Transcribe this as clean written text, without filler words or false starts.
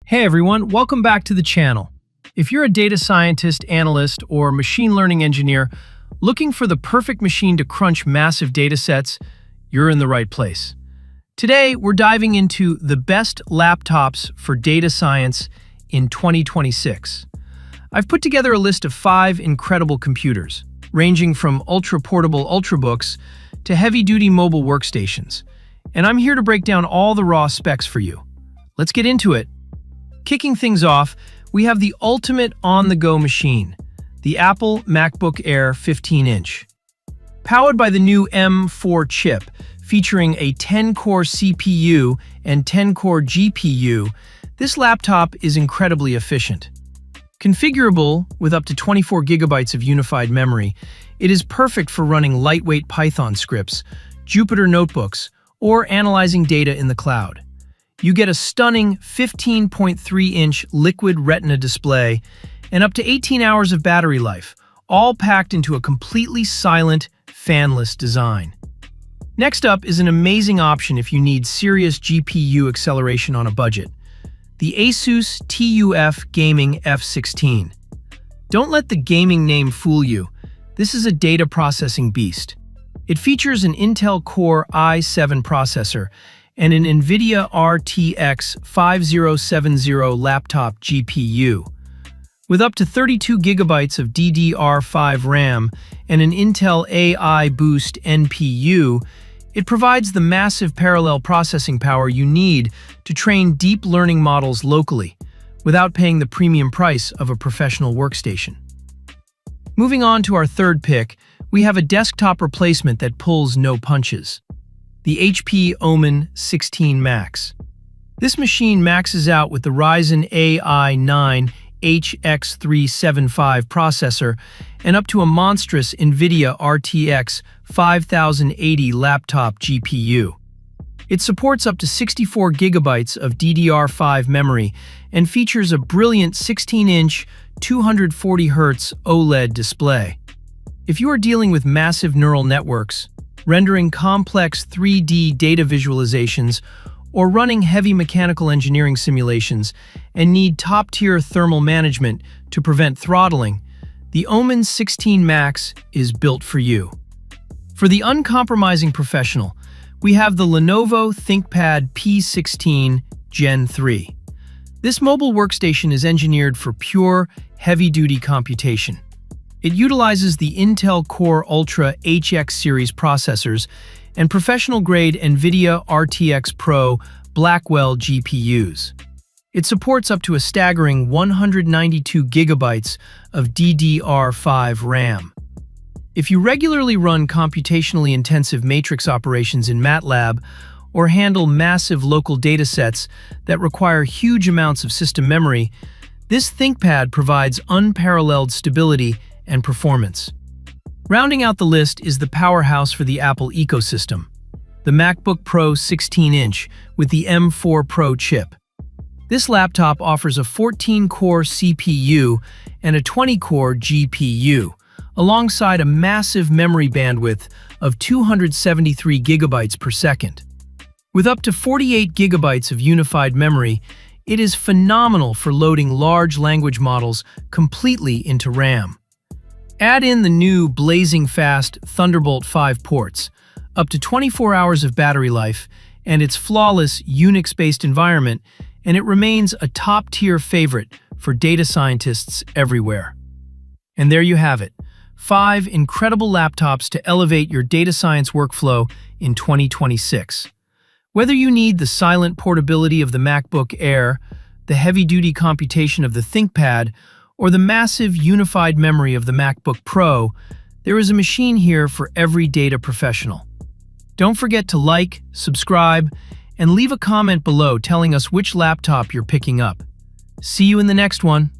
Hey everyone, welcome back to the channel. If you're a data scientist, analyst, or machine learning engineer looking for the perfect machine to crunch massive datasets, you're in the right place. Today, we're diving into the best laptops for data science in 2026. I've put together a list of 5 incredible computers, ranging from ultra-portable ultrabooks to heavy-duty mobile workstations. And I'm here to break down all the raw specs for you. Let's get into it. Kicking things off, we have the ultimate on-the-go machine, the Apple MacBook Air 15-inch. Powered by the new M4 chip, featuring a 10-core CPU and 10-core GPU, this laptop is incredibly efficient. Configurable with up to 24 gigabytes of unified memory, it is perfect for running lightweight Python scripts, Jupyter notebooks, or analyzing data in the cloud. You get a stunning 15.3-inch liquid retina display and up to 18 hours of battery life, all packed into a completely silent, fanless design. Next up is an amazing option if you need serious GPU acceleration on a budget, the Asus TUF Gaming F16. Don't let the gaming name fool you. This is a data processing beast. It features an Intel Core i7 processor and an NVIDIA RTX 5070 laptop GPU. With up to 32 gigabytes of DDR5 RAM and an Intel AI Boost NPU, it provides the massive parallel processing power you need to train deep learning models locally, without paying the premium price of a professional workstation. Moving on to our third pick, we have a desktop replacement that pulls no punches. The HP Omen 16 Max. This machine maxes out with the Ryzen AI 9 HX375 processor and up to a monstrous NVIDIA RTX 5080 laptop GPU. It supports up to 64 gigabytes of DDR5 memory and features a brilliant 16-inch, 240Hz OLED display. If you are dealing with massive neural networks, rendering complex 3D data visualizations, or running heavy mechanical engineering simulations and need top-tier thermal management to prevent throttling, the Omen 16 Max is built for you. For the uncompromising professional, we have the Lenovo ThinkPad P16 Gen 3. This mobile workstation is engineered for pure, heavy-duty computation. It utilizes the Intel Core Ultra HX series processors and professional-grade NVIDIA RTX Pro Blackwell GPUs. It supports up to a staggering 192 gigabytes of DDR5 RAM. If you regularly run computationally intensive matrix operations in MATLAB or handle massive local datasets that require huge amounts of system memory, this ThinkPad provides unparalleled stability and performance. Rounding out the list is the powerhouse for the Apple ecosystem, the MacBook Pro 16-inch with the M4 Pro chip. This laptop offers a 14-core CPU and a 20-core GPU, alongside a massive memory bandwidth of 273 gigabytes per second. With up to 48 gigabytes of unified memory, it is phenomenal for loading large language models completely into RAM. Add in the new blazing fast Thunderbolt 5 ports, up to 24 hours of battery life, and its flawless Unix-based environment, and it remains a top-tier favorite for data scientists everywhere. And there you have it, 5 incredible laptops to elevate your data science workflow in 2026. Whether you need the silent portability of the MacBook Air, the heavy-duty computation of the ThinkPad, or the massive unified memory of the MacBook Pro, there is a machine here for every data professional. Don't forget to like, subscribe, and leave a comment below telling us which laptop you're picking up. See you in the next one.